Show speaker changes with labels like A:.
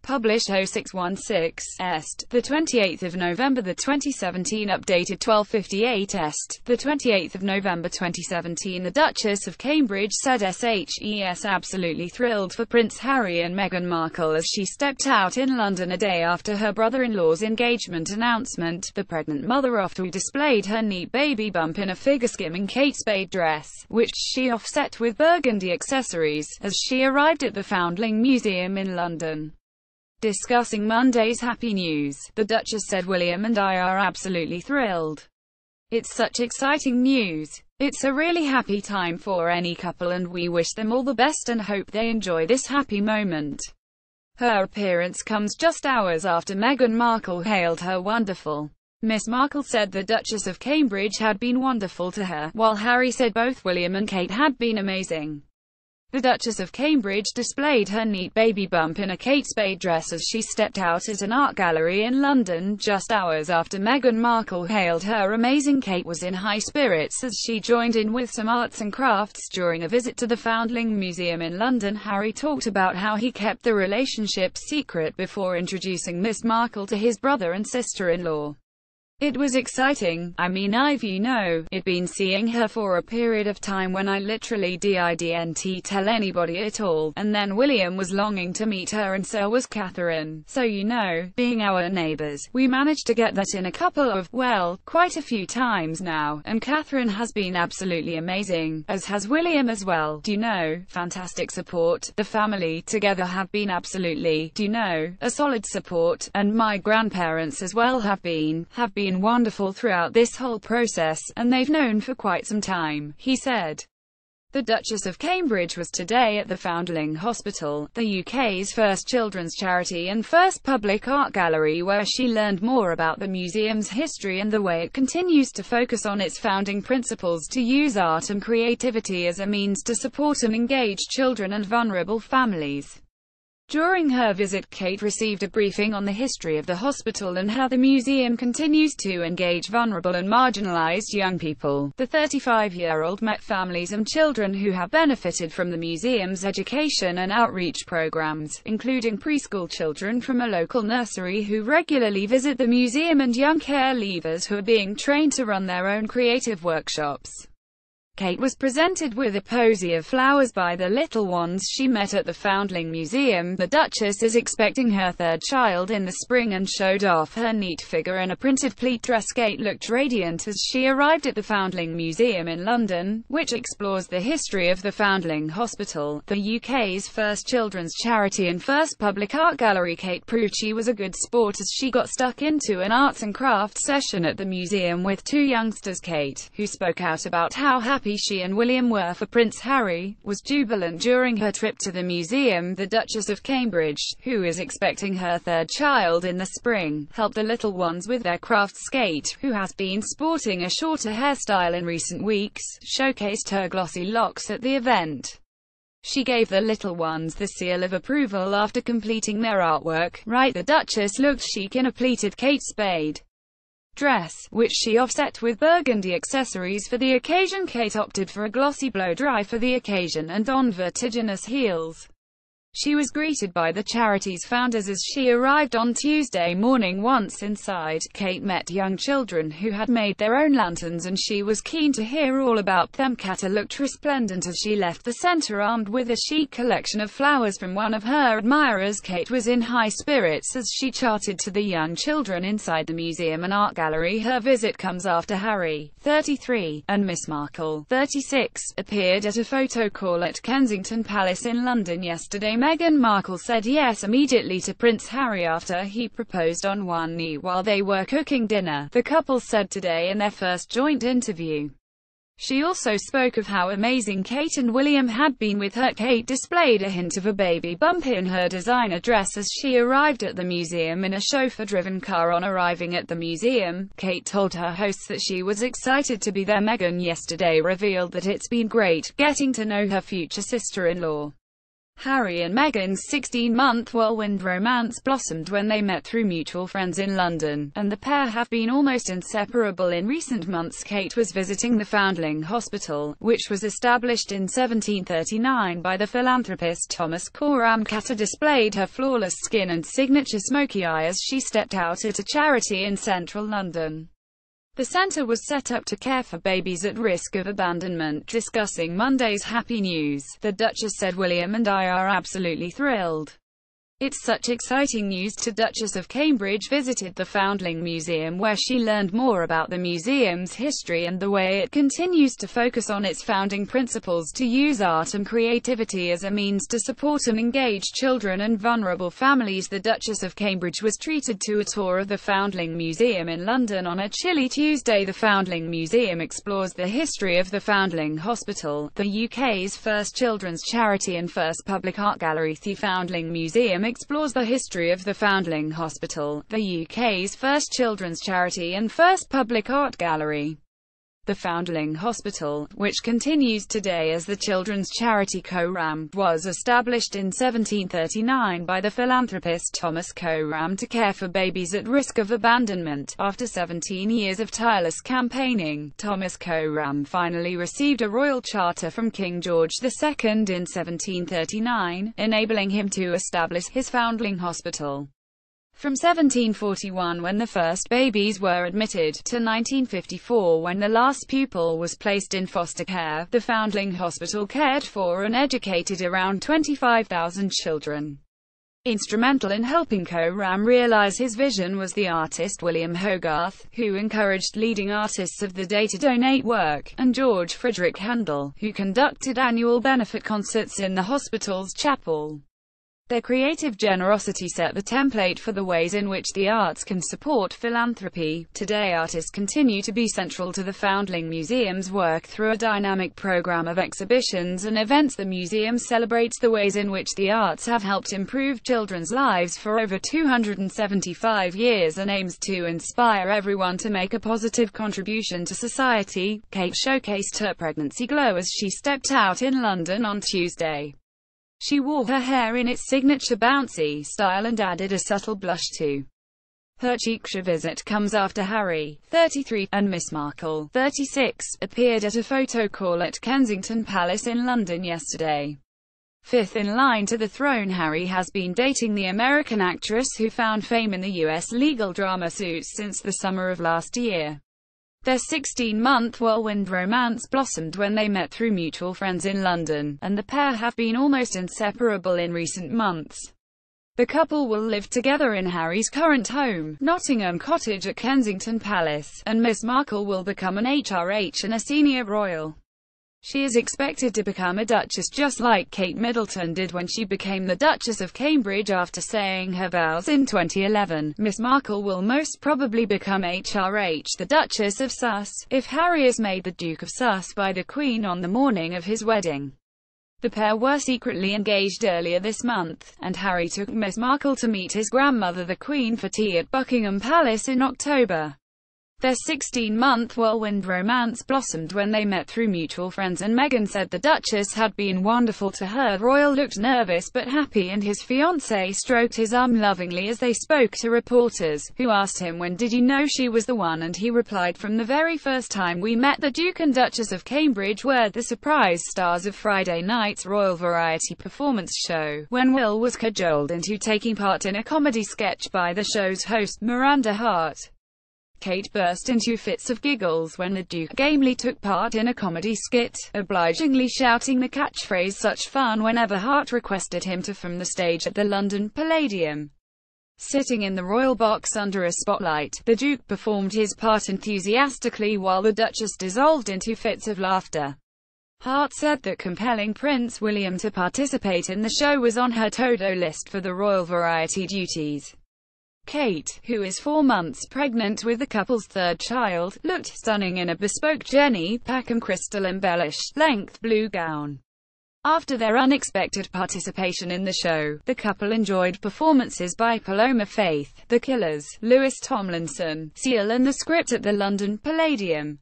A: Publish 0616 Est, the 28th of November, the 2017, updated 12:58 Est, the 28th of November 2017. The Duchess of Cambridge said SHES absolutely thrilled for Prince Harry and Meghan Markle as she stepped out in London a day after her brother-in-law's engagement announcement. The pregnant mother often displayed her neat baby bump in a figure-skimming Kate Spade dress, which she offset with burgundy accessories, as she arrived at the Foundling Museum in London. Discussing Monday's happy news, the Duchess said, "William and I are absolutely thrilled. It's such exciting news. It's a really happy time for any couple and we wish them all the best and hope they enjoy this happy moment." Her appearance comes just hours after Meghan Markle hailed her wonderful. Miss Markle said the Duchess of Cambridge had been wonderful to her, while Harry said both William and Kate had been amazing. The Duchess of Cambridge displayed her neat baby bump in a Kate Spade dress as she stepped out at an art gallery in London, just hours after Meghan Markle hailed her amazing. Kate was in high spirits as she joined in with some arts and crafts during a visit to the Foundling Museum in London. Harry talked about how he kept the relationship secret before introducing Miss Markle to his brother and sister-in-law. "It was exciting. I mean, I've been seeing her for a period of time when I literally didn't tell anybody at all, and then William was longing to meet her and so was Catherine. So being our neighbours, we managed to get that in a couple of, well, quite a few times now, and Catherine has been absolutely amazing, as has William as well. Fantastic support. The family together have been absolutely, a solid support, and my grandparents as well have been wonderful throughout this whole process, and they've known for quite some time," he said. The Duchess of Cambridge was today at the Foundling Hospital, the UK's first children's charity and first public art gallery, where she learned more about the museum's history and the way it continues to focus on its founding principles to use art and creativity as a means to support and engage children and vulnerable families. During her visit, Kate received a briefing on the history of the hospital and how the museum continues to engage vulnerable and marginalized young people. The 35-year-old met families and children who have benefited from the museum's education and outreach programs, including preschool children from a local nursery who regularly visit the museum and young care leavers who are being trained to run their own creative workshops. Kate was presented with a posy of flowers by the little ones she met at the Foundling Museum. The Duchess is expecting her third child in the spring and showed off her neat figure in a printed pleat dress. Kate looked radiant as she arrived at the Foundling Museum in London, which explores the history of the Foundling Hospital, the UK's first children's charity and first public art gallery. Kate proved she was a good sport as she got stuck into an arts and crafts session at the museum with two youngsters. Kate, who spoke out about how happy she and William were for Prince Harry, was jubilant during her trip to the museum. The Duchess of Cambridge, who is expecting her third child in the spring, helped the little ones with their crafts. Kate, who has been sporting a shorter hairstyle in recent weeks, showcased her glossy locks at the event. She gave the little ones the seal of approval after completing their artwork. Right, the Duchess looked chic in a pleated Kate Spade dress, which she offset with burgundy accessories for the occasion. Kate opted for a glossy blow-dry for the occasion and on vertiginous heels. She was greeted by the charity's founders as she arrived on Tuesday morning. Once inside, Kate met young children who had made their own lanterns and she was keen to hear all about them. Kata looked resplendent as she left the centre armed with a chic collection of flowers from one of her admirers. Kate was in high spirits as she chatted to the young children inside the museum and art gallery. Her visit comes after Harry, 33, and Miss Markle, 36, appeared at a photo call at Kensington Palace in London yesterday. Meghan Markle said yes immediately to Prince Harry after he proposed on one knee while they were cooking dinner, the couple said today in their first joint interview. She also spoke of how amazing Kate and William had been with her. Kate displayed a hint of a baby bump in her designer dress as she arrived at the museum in a chauffeur-driven car. On arriving at the museum, Kate told her hosts that she was excited to be there. Meghan yesterday revealed that it's been great getting to know her future sister-in-law. Harry and Meghan's 16-month whirlwind romance blossomed when they met through mutual friends in London, and the pair have been almost inseparable in recent months. Kate was visiting the Foundling Hospital, which was established in 1739 by the philanthropist Thomas Coram. Kate displayed her flawless skin and signature smoky eye as she stepped out at a charity in central London. The centre was set up to care for babies at risk of abandonment. Discussing Monday's happy news, the Duchess said, "William and I are absolutely thrilled. It's such exciting news." Duchess of Cambridge visited the Foundling Museum, where she learned more about the museum's history and the way it continues to focus on its founding principles to use art and creativity as a means to support and engage children and vulnerable families. The Duchess of Cambridge was treated to a tour of the Foundling Museum in London on a chilly Tuesday. The Foundling Museum explores the history of the Foundling Hospital, the UK's first children's charity and first public art gallery. The Foundling Museum explores the history of the Foundling Hospital, the UK's first children's charity and first public art gallery. The Foundling Hospital, which continues today as the children's charity Coram, was established in 1739 by the philanthropist Thomas Coram to care for babies at risk of abandonment. After 17 years of tireless campaigning, Thomas Coram finally received a royal charter from King George II in 1739, enabling him to establish his Foundling Hospital. From 1741, when the first babies were admitted, to 1954, when the last pupil was placed in foster care, the Foundling Hospital cared for and educated around 25,000 children. Instrumental in helping Coram realize his vision was the artist William Hogarth, who encouraged leading artists of the day to donate work, and George Frederick Handel, who conducted annual benefit concerts in the hospital's chapel. Their creative generosity set the template for the ways in which the arts can support philanthropy. Today, artists continue to be central to the Foundling Museum's work through a dynamic program of exhibitions and events. The museum celebrates the ways in which the arts have helped improve children's lives for over 275 years and aims to inspire everyone to make a positive contribution to society. Kate showcased her pregnancy glow as she stepped out in London on Tuesday. She wore her hair in its signature bouncy style and added a subtle blush too. Her chic visit comes after Harry, 33, and Miss Markle, 36, appeared at a photo call at Kensington Palace in London yesterday. Fifth in line to the throne, Harry has been dating the American actress who found fame in the US legal drama Suits since the summer of last year. Their 16-month whirlwind romance blossomed when they met through mutual friends in London, and the pair have been almost inseparable in recent months. The couple will live together in Harry's current home, Nottingham Cottage at Kensington Palace, and Miss Markle will become an HRH and a senior royal. She is expected to become a duchess just like Kate Middleton did when she became the Duchess of Cambridge after saying her vows in 2011. Miss Markle will most probably become HRH, the Duchess of Sussex, if Harry is made the Duke of Sussex by the Queen on the morning of his wedding. The pair were secretly engaged earlier this month, and Harry took Miss Markle to meet his grandmother the Queen for tea at Buckingham Palace in October. Their 16-month whirlwind romance blossomed when they met through mutual friends, and Meghan said the Duchess had been wonderful to her. Royal looked nervous but happy, and his fiancée stroked his arm lovingly as they spoke to reporters, who asked him when did you know she was the one, and he replied, "From the very first time we met." The Duke and Duchess of Cambridge were the surprise stars of Friday night's royal variety performance show, when Will was cajoled into taking part in a comedy sketch by the show's host, Miranda Hart. Kate burst into fits of giggles when the Duke gamely took part in a comedy skit, obligingly shouting the catchphrase "such fun" whenever Hart requested him to from the stage at the London Palladium. Sitting in the royal box under a spotlight, the Duke performed his part enthusiastically while the Duchess dissolved into fits of laughter. Hart said that compelling Prince William to participate in the show was on her to-do list for the royal variety duties. Kate, who is 4 months pregnant with the couple's third child, looked stunning in a bespoke Jenny Packham crystal-embellished, length blue gown. After their unexpected participation in the show, the couple enjoyed performances by Paloma Faith, The Killers, Louis Tomlinson, Seal and The Script at the London Palladium.